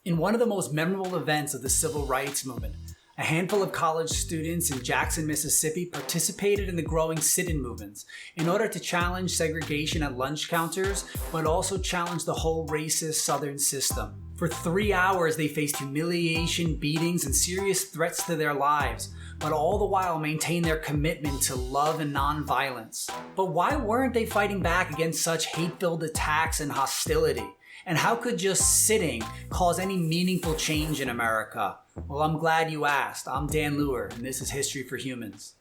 In one of the most memorable events of the civil rights movement, a handful of college students in Jackson, Mississippi participated in the growing sit-in movements in order to challenge segregation at lunch counters, but also challenge the whole racist Southern system. For 3 hours, they faced humiliation, beatings, and serious threats to their lives, but all the while maintained their commitment to love and nonviolence. But why weren't they fighting back against such hate-filled attacks and hostility? And how could just sitting cause any meaningful change in America? Well, I'm glad you asked. I'm Dan Luer, and this is History for Humans.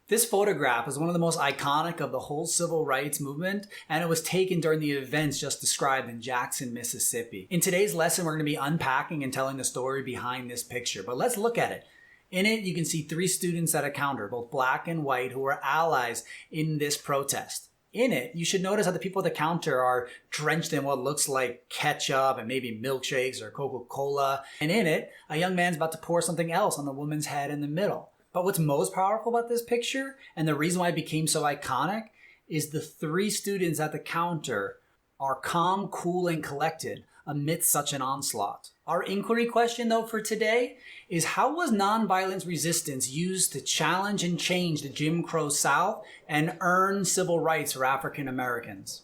This photograph is one of the most iconic of the whole civil rights movement, and it was taken during the events just described in Jackson, Mississippi. In today's lesson, we're going to be unpacking and telling the story behind this picture, but let's look at it. In it, you can see 3 students at a counter, both black and white, who are allies in this protest. In it, you should notice that the people at the counter are drenched in what looks like ketchup and maybe milkshakes or Coca-Cola. And in it, a young man's about to pour something else on the woman's head in the middle. But what's most powerful about this picture, and the reason why it became so iconic, is the 3 students at the counter are calm, cool, and collected amidst such an onslaught. Our inquiry question, though, for today is how was nonviolent resistance used to challenge and change the Jim Crow South and earn civil rights for African Americans?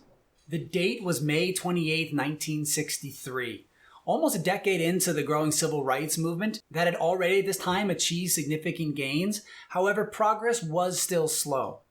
The date was May 28, 1963. Almost a decade into the growing civil rights movement that had already at this time achieved significant gains. However, progress was still slow.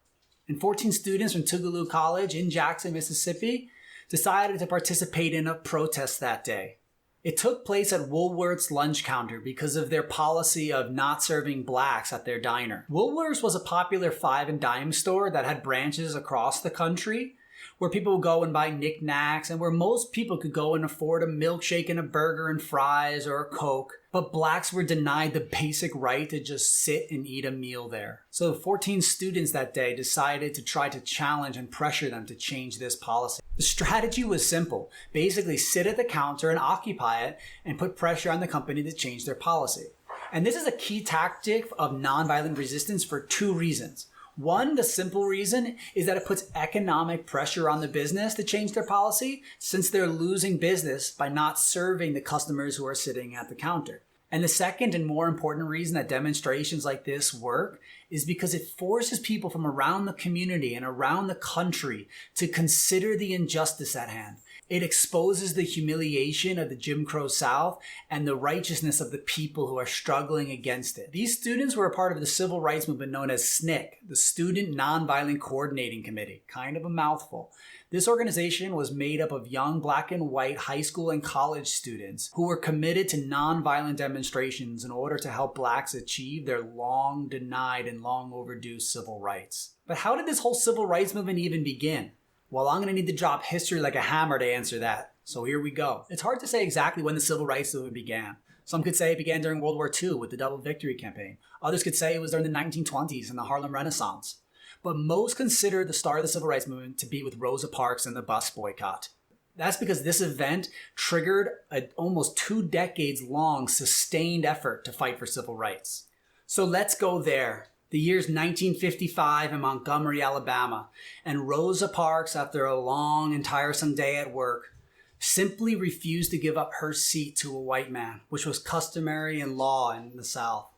And 14 students from Tougaloo College in Jackson, Mississippi decided to participate in a protest that day. It took place at Woolworth's lunch counter because of their policy of not serving blacks at their diner. Woolworth's was a popular 5 and dime store that had branches across the country where people would go and buy knickknacks and where most people could go and afford a milkshake and a burger and fries or a Coke. But blacks were denied the basic right to just sit and eat a meal there. So 14 students that day decided to try to challenge and pressure them to change this policy. The strategy was simple. Basically sit at the counter and occupy it and put pressure on the company to change their policy. And this is a key tactic of nonviolent resistance for 2 reasons. One, the simple reason is that it puts economic pressure on the business to change their policy since they're losing business by not serving the customers who are sitting at the counter. And the second and more important reason that demonstrations like this work is because it forces people from around the community and around the country to consider the injustice at hand. It exposes the humiliation of the Jim Crow South and the righteousness of the people who are struggling against it. These students were a part of the civil rights movement known as SNCC, the Student Nonviolent Coordinating Committee. Kind of a mouthful. This organization was made up of young black and white high school and college students who were committed to nonviolent demonstrations in order to help blacks achieve their long denied and long overdue civil rights. But how did this whole civil rights movement even begin? Well, I'm going to need to drop history like a hammer to answer that. So here we go. It's hard to say exactly when the civil rights movement began. Some could say it began during World War II with the Double Victory Campaign. Others could say it was during the 1920s and the Harlem Renaissance. But most consider the start of the civil rights movement to be with Rosa Parks and the bus boycott. That's because this event triggered an almost 2 decades long sustained effort to fight for civil rights. So let's go there. The year's 1955 in Montgomery, Alabama, and Rosa Parks, after a long and tiresome day at work, simply refused to give up her seat to a white man, which was customary in law in the South.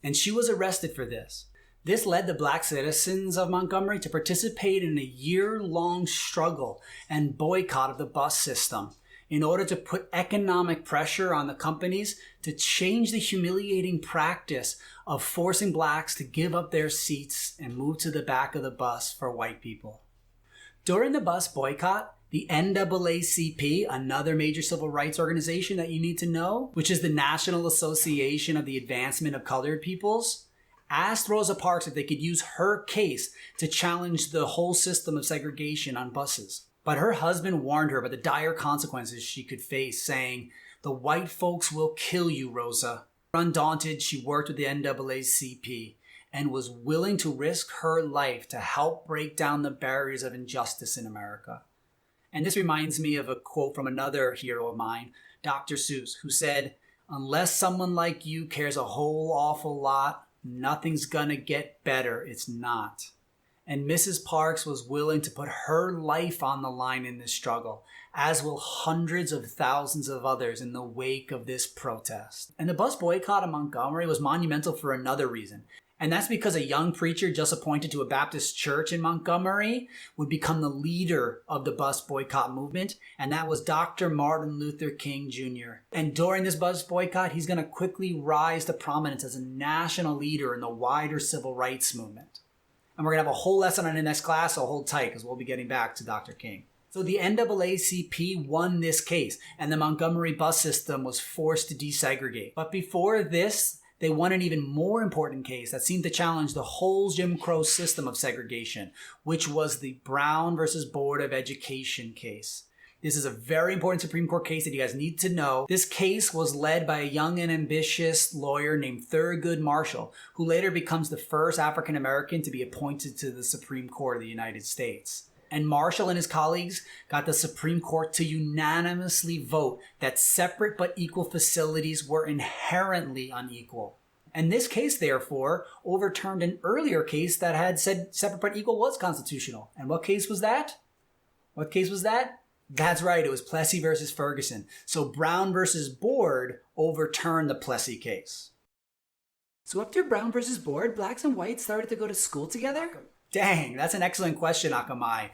And she was arrested for this. This led the black citizens of Montgomery to participate in a year-long struggle and boycott of the bus system in order to put economic pressure on the companies to change the humiliating practice of forcing blacks to give up their seats and move to the back of the bus for white people. During the bus boycott, the NAACP, another major civil rights organization that you need to know, which is the National Association of the Advancement of Colored Peoples, asked Rosa Parks if they could use her case to challenge the whole system of segregation on buses. But her husband warned her about the dire consequences she could face, saying, "The white folks will kill you, Rosa." Undaunted, she worked with the NAACP and was willing to risk her life to help break down the barriers of injustice in America. And this reminds me of a quote from another hero of mine, Dr. Seuss, who said, "Unless someone like you cares a whole awful lot, Nothing's gonna get better. It's not. And Mrs. Parks was willing to put her life on the line in this struggle, as will hundreds of thousands of others in the wake of this protest. And the bus boycott in Montgomery was monumental for another reason. And that's because a young preacher just appointed to a Baptist church in Montgomery would become the leader of the bus boycott movement, and that was Dr. Martin Luther King Jr. And during this bus boycott, he's going to quickly rise to prominence as a national leader in the wider civil rights movement. And we're going to have a whole lesson on it in this class, so hold tight because we'll be getting back to Dr. King. So the NAACP won this case, and the Montgomery bus system was forced to desegregate. But before this, they won an even more important case that seemed to challenge the whole Jim Crow system of segregation, which was the Brown versus Board of Education case. This is a very important Supreme Court case that you guys need to know. This case was led by a young and ambitious lawyer named Thurgood Marshall, who later becomes the first African American to be appointed to the Supreme Court of the United States. And Marshall and his colleagues got the Supreme Court to unanimously vote that separate but equal facilities were inherently unequal. And this case, therefore, overturned an earlier case that had said separate but equal was constitutional. And what case was that? What case was that? That's right, it was Plessy versus Ferguson. So Brown versus Board overturned the Plessy case. So after Brown versus Board, blacks and whites started to go to school together? Dang, that's an excellent question, Akamai,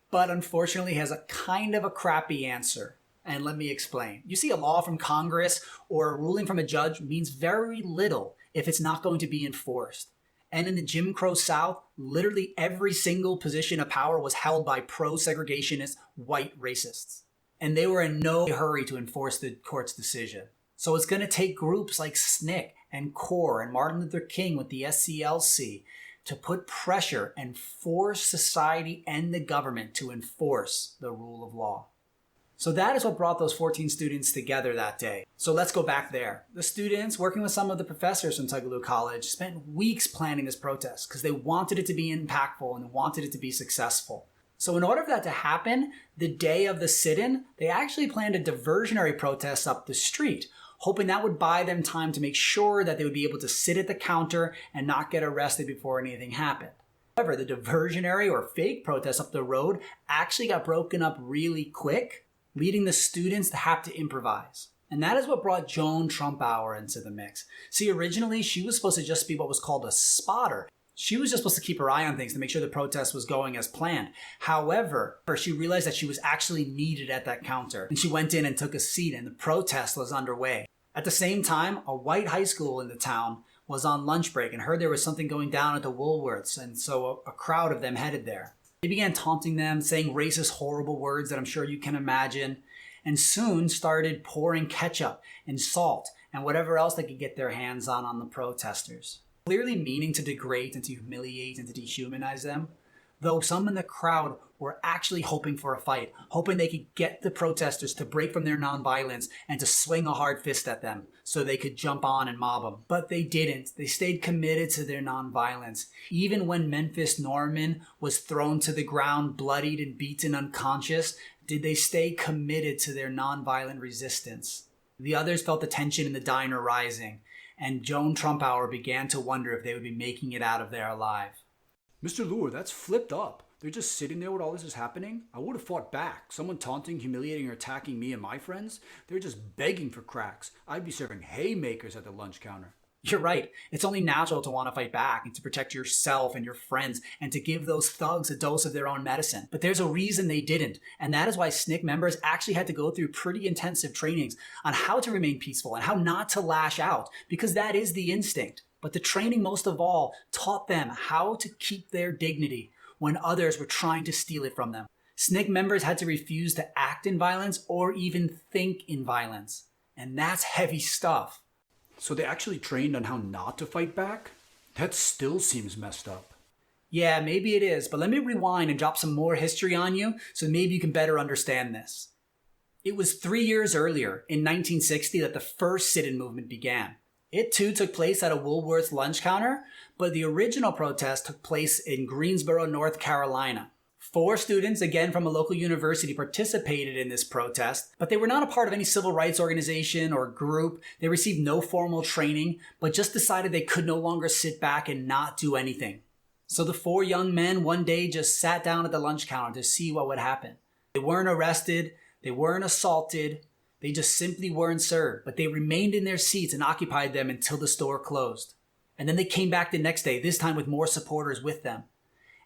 but unfortunately has a kind of a crappy answer. And let me explain. You see, a law from Congress or a ruling from a judge means very little if it's not going to be enforced. And in the Jim Crow South, literally every single position of power was held by pro-segregationist white racists. And they were in no hurry to enforce the court's decision. So it's going to take groups like SNCC and CORE and Martin Luther King with the SCLC to put pressure and force society and the government to enforce the rule of law. So that is what brought those 14 students together that day. So let's go back there. The students, working with some of the professors from Tougaloo College, spent weeks planning this protest because they wanted it to be impactful and wanted it to be successful. So in order for that to happen, the day of the sit-in, they actually planned a diversionary protest up the street, hoping that would buy them time to make sure that they would be able to sit at the counter and not get arrested before anything happened. However, the diversionary or fake protest up the road actually got broken up really quick, leading the students to have to improvise. And that is what brought Joan Trumpauer into the mix. See, originally she was supposed to just be what was called a spotter. She was just supposed to keep her eye on things to make sure the protest was going as planned. However, she realized that she was actually needed at that counter, and she went in and took a seat, and the protest was underway. At the same time, a white high school in the town was on lunch break and heard there was something going down at the Woolworths, and so a crowd of them headed there. They began taunting them, saying racist, horrible words that I'm sure you can imagine, and soon started pouring ketchup and salt and whatever else they could get their hands on the protesters, clearly meaning to degrade and to humiliate and to dehumanize them, though some in the crowd were actually hoping for a fight, hoping they could get the protesters to break from their nonviolence and to swing a hard fist at them so they could jump on and mob them. But they didn't. They stayed committed to their nonviolence. Even when Memphis Norman was thrown to the ground, bloodied and beaten unconscious, did they stay committed to their nonviolent resistance. The others felt the tension in the diner rising, and Joan Trumpauer began to wonder if they would be making it out of there alive. Mr. Lure, that's flipped up. They're just sitting there when all this is happening? I would have fought back. Someone taunting, humiliating, or attacking me and my friends? They're just begging for cracks. I'd be serving haymakers at the lunch counter. You're right. It's only natural to want to fight back and to protect yourself and your friends and to give those thugs a dose of their own medicine. But there's a reason they didn't. And that is why SNCC members actually had to go through pretty intensive trainings on how to remain peaceful and how not to lash out, because that is the instinct. But the training, most of all, taught them how to keep their dignity when others were trying to steal it from them. SNCC members had to refuse to act in violence or even think in violence. And that's heavy stuff. So they actually trained on how not to fight back? That still seems messed up. Yeah, maybe it is, but let me rewind and drop some more history on you so maybe you can better understand this. It was 3 years earlier, in 1960, that the first sit-in movement began. It too took place at a Woolworth's lunch counter, but the original protest took place in Greensboro, North Carolina. 4 students, again from a local university, participated in this protest, but they were not a part of any civil rights organization or group. They received no formal training, but just decided they could no longer sit back and not do anything. So the 4 young men one day just sat down at the lunch counter to see what would happen. They weren't arrested, they weren't assaulted, they just simply weren't served, but they remained in their seats and occupied them until the store closed. And then they came back the next day, this time with more supporters with them.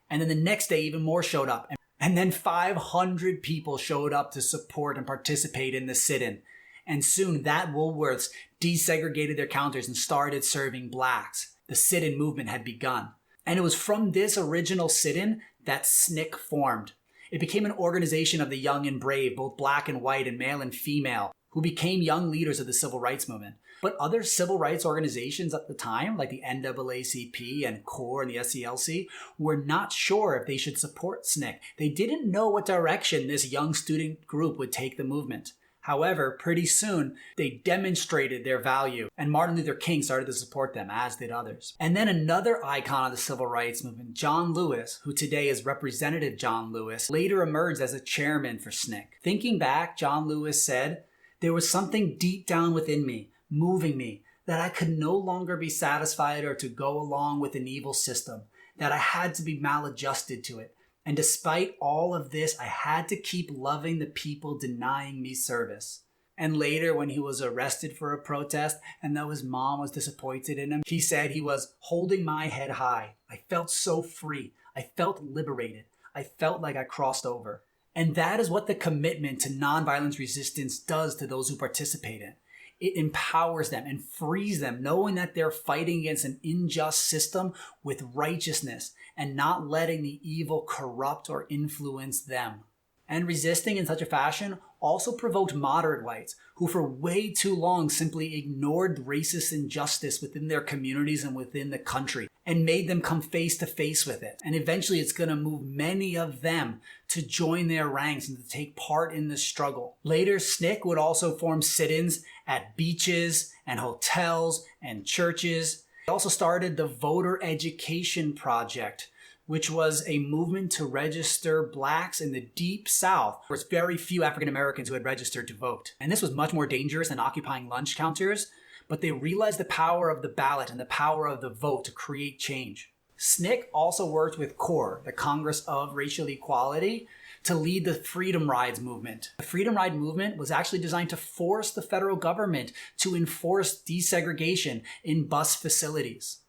And then the next day, even more showed up. And then 500 people showed up to support and participate in the sit-in. And soon that Woolworths desegregated their counters and started serving blacks. The sit-in movement had begun. And it was from this original sit-in that SNCC formed. It became an organization of the young and brave, both black and white and male and female, who became young leaders of the civil rights movement. But other civil rights organizations at the time, like the NAACP and CORE and the SCLC, were not sure if they should support SNCC. They didn't know what direction this young student group would take the movement. However, pretty soon, they demonstrated their value, and Martin Luther King started to support them, as did others. And then another icon of the civil rights movement, John Lewis, who today is Representative John Lewis, later emerged as a chairman for SNCC. Thinking back, John Lewis said, "There was something deep down within me, moving me, that I could no longer be satisfied or to go along with an evil system, that I had to be maladjusted to it. And despite all of this, I had to keep loving the people denying me service." And later, when he was arrested for a protest and though his mom was disappointed in him, he said he was holding my head high. I felt so free. I felt liberated. I felt like I crossed over. And that is what the commitment to nonviolence resistance does to those who participate in. It empowers them and frees them, knowing that they're fighting against an unjust system with righteousness and not letting the evil corrupt or influence them. And resisting in such a fashion also provoked moderate whites who for way too long simply ignored racist injustice within their communities and within the country and made them come face to face with it. And eventually it's going to move many of them to join their ranks and to take part in the struggle. Later, SNCC would also form sit-ins at beaches and hotels and churches. They also started the Voter Education Project, which was a movement to register blacks in the Deep South, where it's very few African Americans who had registered to vote. And this was much more dangerous than occupying lunch counters, but they realized the power of the ballot and the power of the vote to create change. SNCC also worked with CORE, the Congress of Racial Equality, to lead the Freedom Rides movement. The Freedom Ride movement was actually designed to force the federal government to enforce desegregation in bus facilities.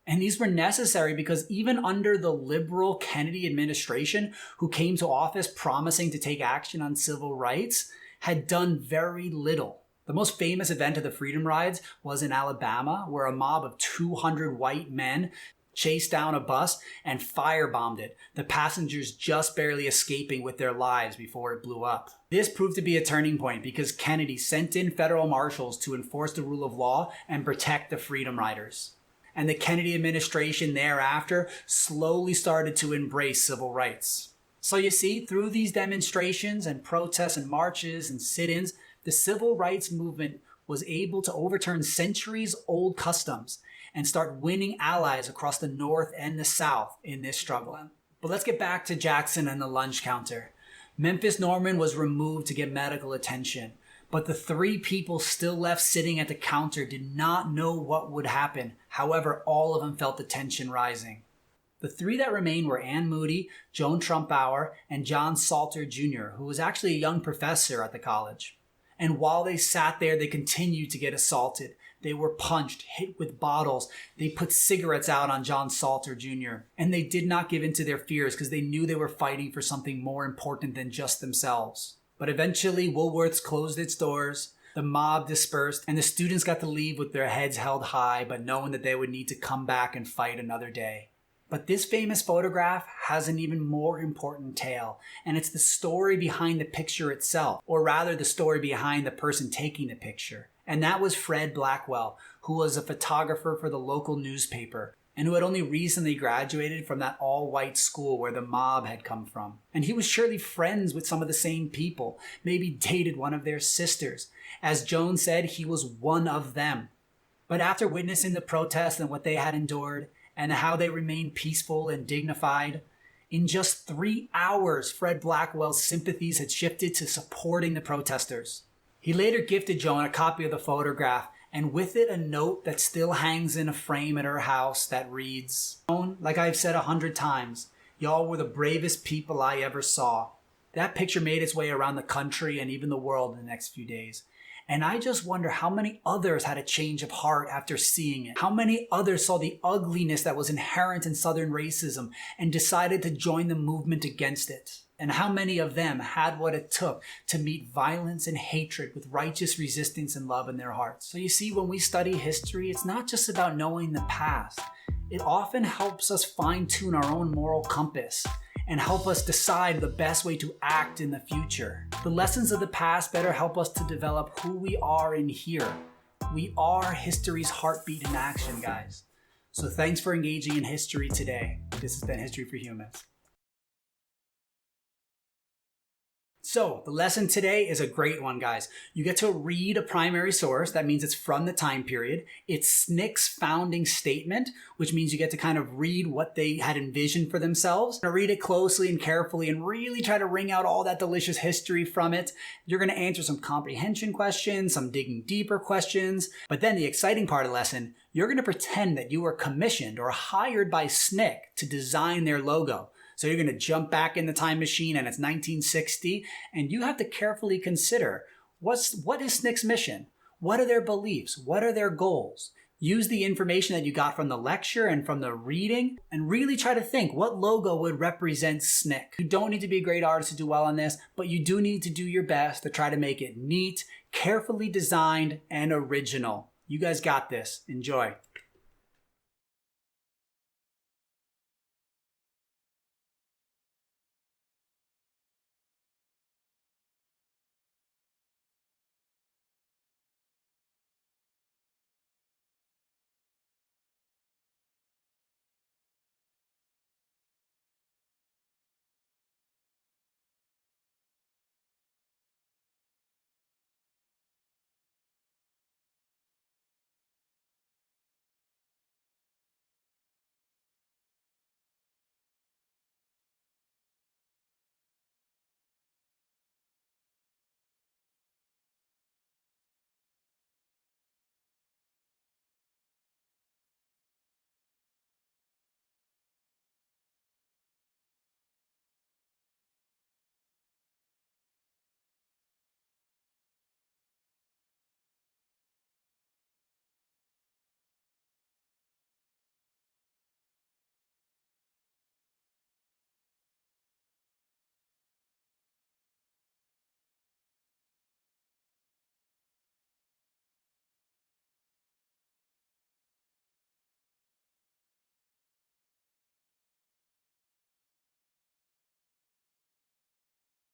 And these were necessary because even under the liberal Kennedy administration, who came to office promising to take action on civil rights, had done very little. The most famous event of the Freedom Rides was in Alabama, where a mob of 200 white men chased down a bus and firebombed it, the passengers just barely escaping with their lives before it blew up. This proved to be a turning point because Kennedy sent in federal marshals to enforce the rule of law and protect the Freedom Riders. And the Kennedy administration thereafter slowly started to embrace civil rights. So you see, through these demonstrations and protests and marches and sit-ins, the civil rights movement was able to overturn centuries-old customs and start winning allies across the North and the South in this struggle. But let's get back to Jackson and the lunch counter. Memphis Norman was removed to get medical attention, but the 3 people still left sitting at the counter did not know what would happen. However, all of them felt the tension rising. The 3 that remained were Ann Moody, Joan Trumpbauer, and John Salter Jr., who was actually a young professor at the college. And while they sat there, they continued to get assaulted. They were punched, hit with bottles. They put cigarettes out on John Salter Jr. And they did not give in to their fears because they knew they were fighting for something more important than just themselves. But eventually, Woolworths closed its doors, the mob dispersed, and the students got to leave with their heads held high, but knowing that they would need to come back and fight another day. But this famous photograph has an even more important tale, and it's the story behind the picture itself, or rather the story behind the person taking the picture. And that was Fred Blackwell, who was a photographer for the local newspaper, and who had only recently graduated from that all-white school where the mob had come from. And he was surely friends with some of the same people, maybe dated one of their sisters. As Joan said, he was one of them. But after witnessing the protests and what they had endured, and how they remained peaceful and dignified, In just 3 hours, Fred Blackwell's sympathies had shifted to supporting the protesters. He later gifted Joan a copy of the photograph, and with it a note that still hangs in a frame at her house that reads, "Joan, like I've said 100 times, y'all were the bravest people I ever saw." That picture made its way around the country and even the world in the next few days. And I just wonder how many others had a change of heart after seeing it. How many others saw the ugliness that was inherent in Southern racism and decided to join the movement against it. And how many of them had what it took to meet violence and hatred with righteous resistance and love in their hearts. So you see, when we study history, it's not just about knowing the past. It often helps us fine-tune our own moral compass and help us decide the best way to act in the future. The lessons of the past better help us to develop who we are in here. We are history's heartbeat in action, guys. So thanks for engaging in history today. This has been History for Humans. So the lesson today is a great one, guys. You get to read a primary source. That means it's from the time period. It's SNCC's founding statement, which means you get to kind of read what they had envisioned for themselves. Read it closely and carefully and really try to wring out all that delicious history from it. You're going to answer some comprehension questions, some digging deeper questions. But then the exciting part of the lesson, you're going to pretend that you were commissioned or hired by SNCC to design their logo. So you're going to jump back in the time machine and it's 1960, and you have to carefully consider what is SNCC's mission? What are their beliefs? What are their goals? Use the information that you got from the lecture and from the reading and really try to think what logo would represent SNCC. You don't need to be a great artist to do well on this, but you do need to do your best to try to make it neat, carefully designed, and original. You guys got this. Enjoy.